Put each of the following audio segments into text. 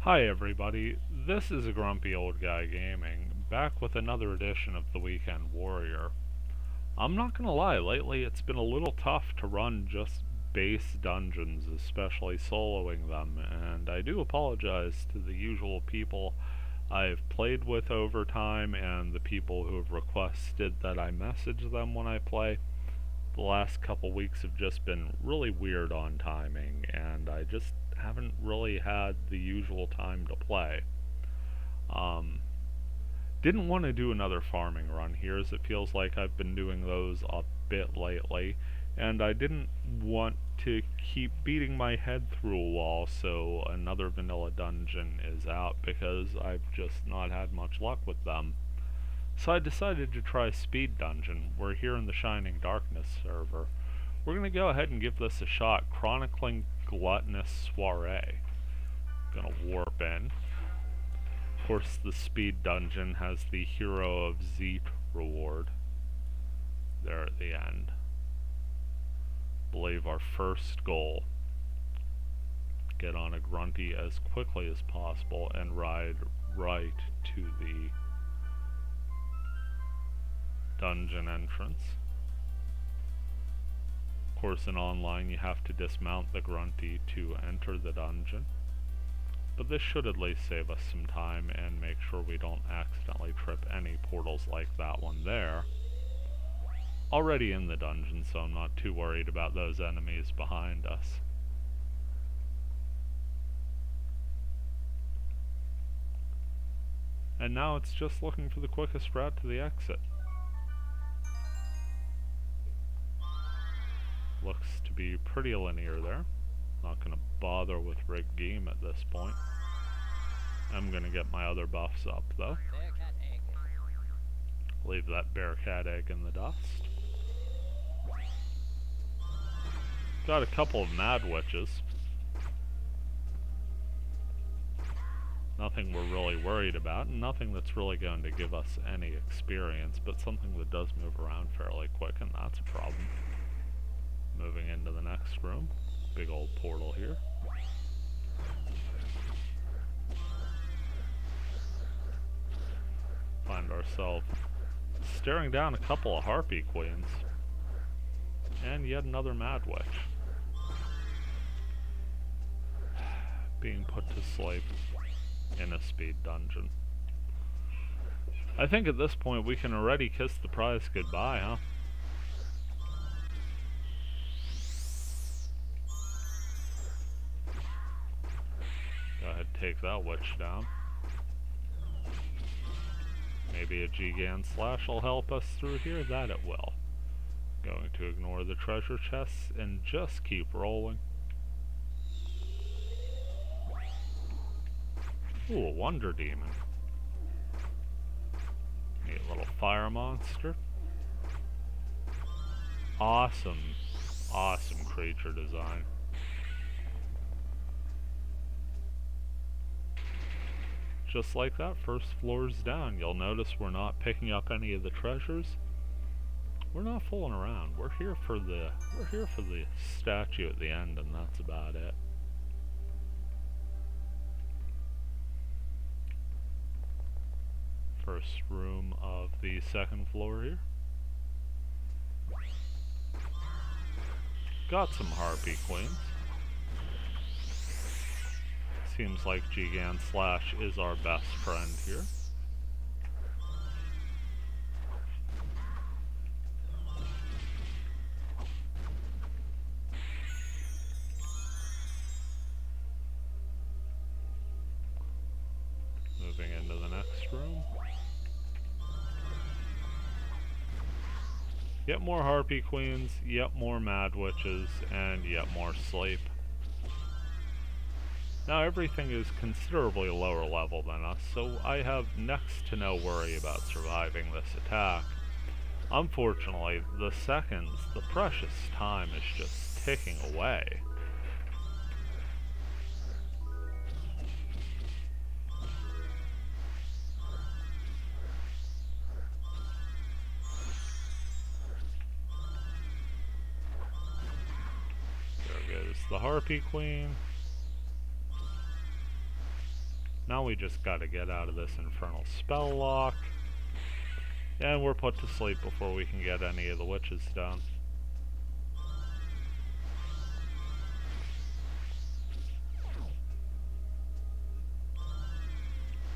Hi everybody, this is a Grumpy Old Guy Gaming, back with another edition of the Weekend Warrior. I'm not gonna lie, lately it's been a little tough to run just base dungeons, especially soloing them, and I do apologize to the usual people I've played with over time and the people who have requested that I message them when I play. The last couple weeks have just been really weird on timing, and I just haven't really had the usual time to play. Um, didn't want to do another farming run here, as it feels like I've been doing those a bit lately, and I didn't want to keep beating my head through a wall so another vanilla dungeon is out, because I've just not had much luck with them. So I decided to try Speed Dungeon. We're here in the Shining Darkness server. We're going to go ahead and give this a shot. Chronicling Gluttonous Soiree. Gonna warp in. Of course, the Speed Dungeon has the Hero of Zeet reward there at the end. Believe our first goal. Get on a grunty as quickly as possible and ride right to the dungeon entrance. Of course, in online you have to dismount the grunty to enter the dungeon, but this should at least save us some time and make sure we don't accidentally trip any portals like that one there. Already in the dungeon, so I'm not too worried about those enemies behind us. And now it's just looking for the quickest route to the exit. Looks to be pretty linear there. Not going to bother with Rig Game at this point. I'm going to get my other buffs up though. Leave that Bearcat egg in the dust. Got a couple of Mad Witches. Nothing we're really worried about, and nothing that's really going to give us any experience, but something that does move around fairly quick, and that's a problem. Moving into the next room. Big old portal here. Find ourselves staring down a couple of Harpy Queens. And yet another Mad Witch. Being put to sleep in a speed dungeon. I think at this point we can already kiss the prize goodbye, huh? Go ahead and take that witch down. Maybe a Gigant Slash will help us through here. That it will. Going to ignore the treasure chests and just keep rolling. Ooh, a Wonder Demon. Neat little fire monster. Awesome, awesome creature design. Just like that, first floor's down. You'll notice we're not picking up any of the treasures. We're not fooling around. We're here for the statue at the end, and that's about it. First room of the second floor here. Got some Harpy Queens. Seems like Gigant Slash is our best friend here. Moving into the next room. Yet more Harpy Queens, yet more Mad Witches, and yet more sleep. Now everything is considerably lower level than us, so I have next to no worry about surviving this attack. Unfortunately, the seconds, the precious time is just ticking away. There goes the Harpy Queen. Now we just gotta get out of this infernal spell lock. And we're put to sleep before we can get any of the witches done.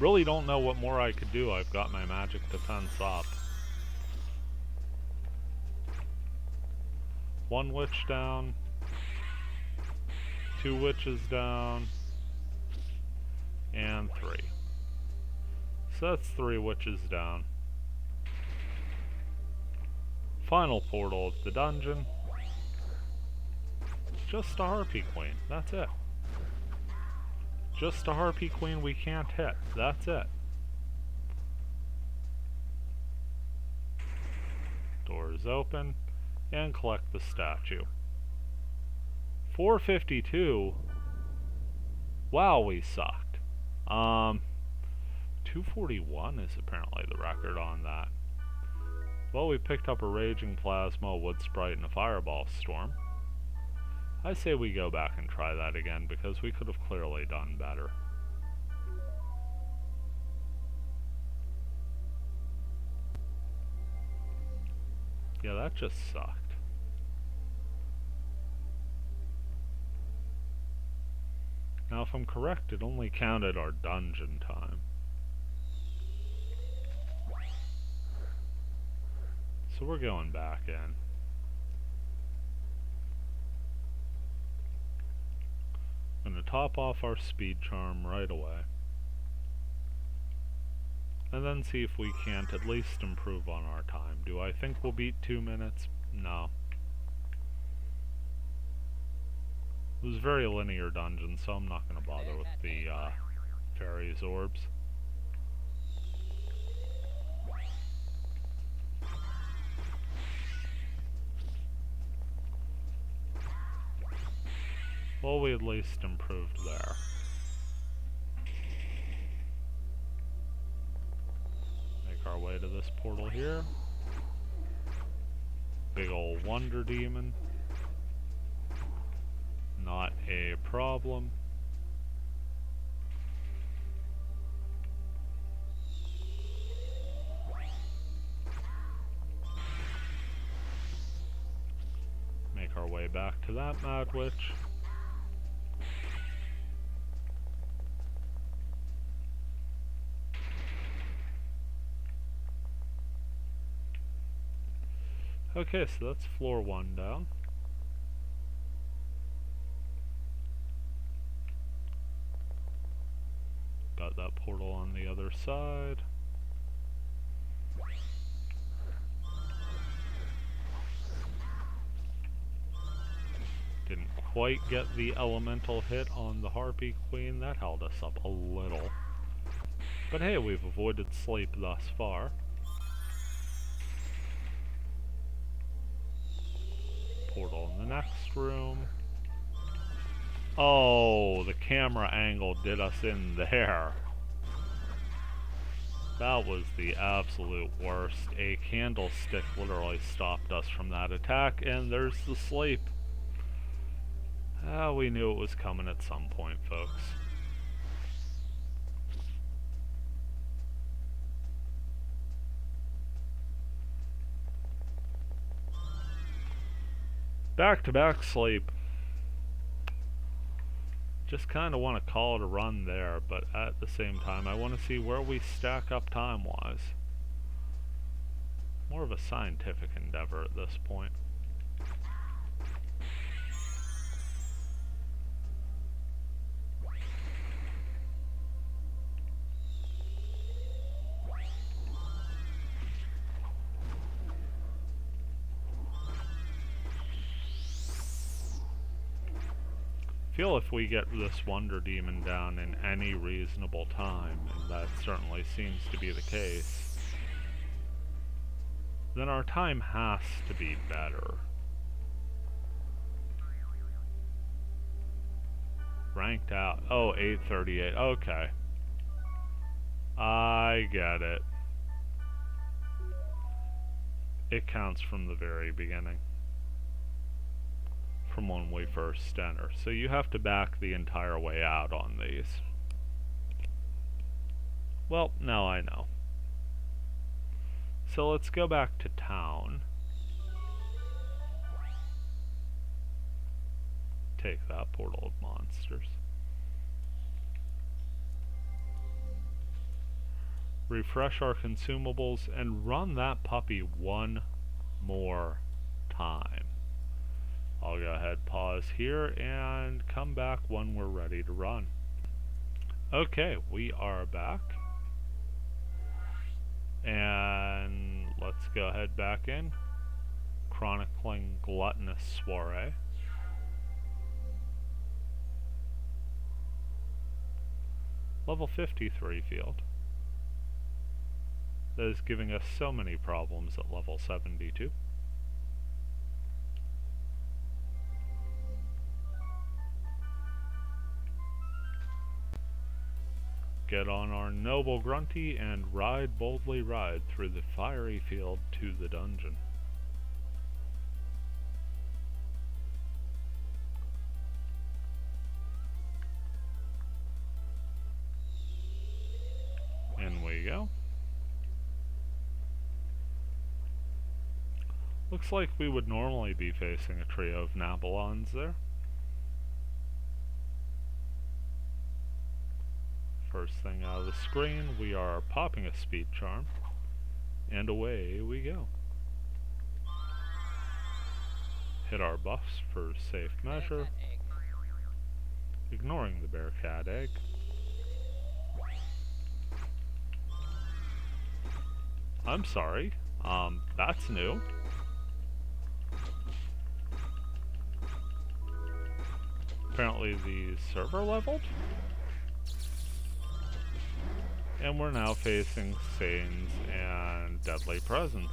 Really don't know what more I could do. I've got my magic defense up. One witch down. Two witches down. And three. So that's three witches down. Final portal of the dungeon. Just a Harpy Queen. That's it. Just a Harpy Queen we can't hit. That's it. Doors open. And collect the statue. 452? Wow, we sucked. 241 is apparently the record on that. Well, we picked up a Raging Plasma, a Wood Sprite, and a Fireball Storm. I say we go back and try that again, because we could have clearly done better. Yeah, that just sucked. Now, if I'm correct, it only counted our dungeon time. So we're going back in. I'm going to top off our speed charm right away. And then see if we can't at least improve on our time. Do I think we'll beat 2 minutes? No. It was a very linear dungeon, so I'm not going to bother with the fairies orbs. Well, we at least improved there. Make our way to this portal here. Big old Wonder Demon. Not a problem. Make our way back to that Mad Witch. Okay, so that's floor 1 down. Got that portal on the other side. Didn't quite get the elemental hit on the Harpy Queen. That held us up a little. But hey, we've avoided sleep thus far. Portal in the next room. Oh, the camera angle did us in there. That was the absolute worst. A candlestick literally stopped us from that attack, and there's the sleep. We knew it was coming at some point, folks. Back-to-back sleep. Just kind of want to call it a run there, but at the same time, I want to see where we stack up time-wise. More of a scientific endeavor at this point. Feel if we get this Wonder Demon down in any reasonable time, and that certainly seems to be the case, then our time has to be better. Ranked out. Oh, 838. Okay. I get it. It counts from the very beginning. From when we first enter. So you have to back the entire way out on these. Well, now I know. So let's go back to town. Take that, Portal of Monsters. Refresh our consumables and run that puppy one more time. I'll go ahead, pause here, and come back when we're ready to run. Okay, we are back. And let's go ahead back in. Chronicling Gluttonous Soiree. Level 53 field. That is giving us so many problems at level 72. Get on our noble Grunty and boldly ride through the fiery field to the dungeon. In we go. Looks like we would normally be facing a trio of Nabalons there. First thing out of the screen, we are popping a speed charm, and away we go. Hit our buffs for safe measure, ignoring the Bearcat egg. I'm sorry, that's new. Apparently the server leveled? And we're now facing Sains and Deadly Presence,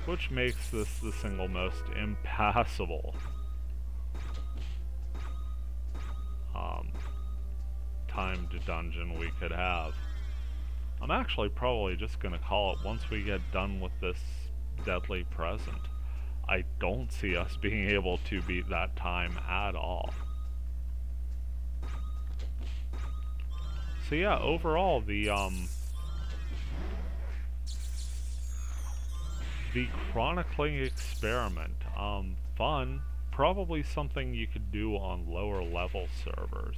which makes this the single most impassable timed dungeon we could have. I'm actually probably just going to call it once we get done with this Deadly Present. I don't see us being able to beat that time at all. So yeah, overall, the Chronicling experiment, fun, probably something you could do on lower level servers,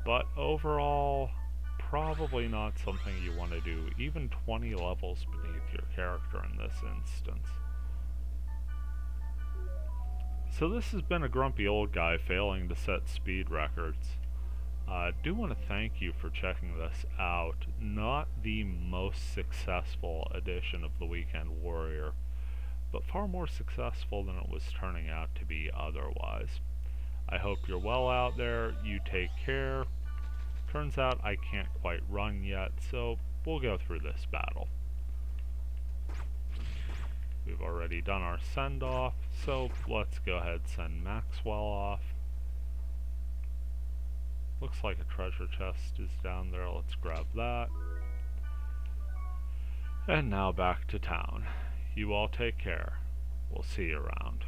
but overall, probably not something you want to do even 20 levels beneath your character in this instance. So this has been a grumpy old guy failing to set speed records. I do want to thank you for checking this out. Not the most successful edition of the Weekend Warrior, but far more successful than it was turning out to be otherwise. I hope you're well out there, you take care. Turns out I can't quite run yet, so we'll go through this battle. We've already done our send-off, so let's go ahead and send Maxwell off. Looks like a treasure chest is down there, let's grab that. And now back to town. You all take care. We'll see you around.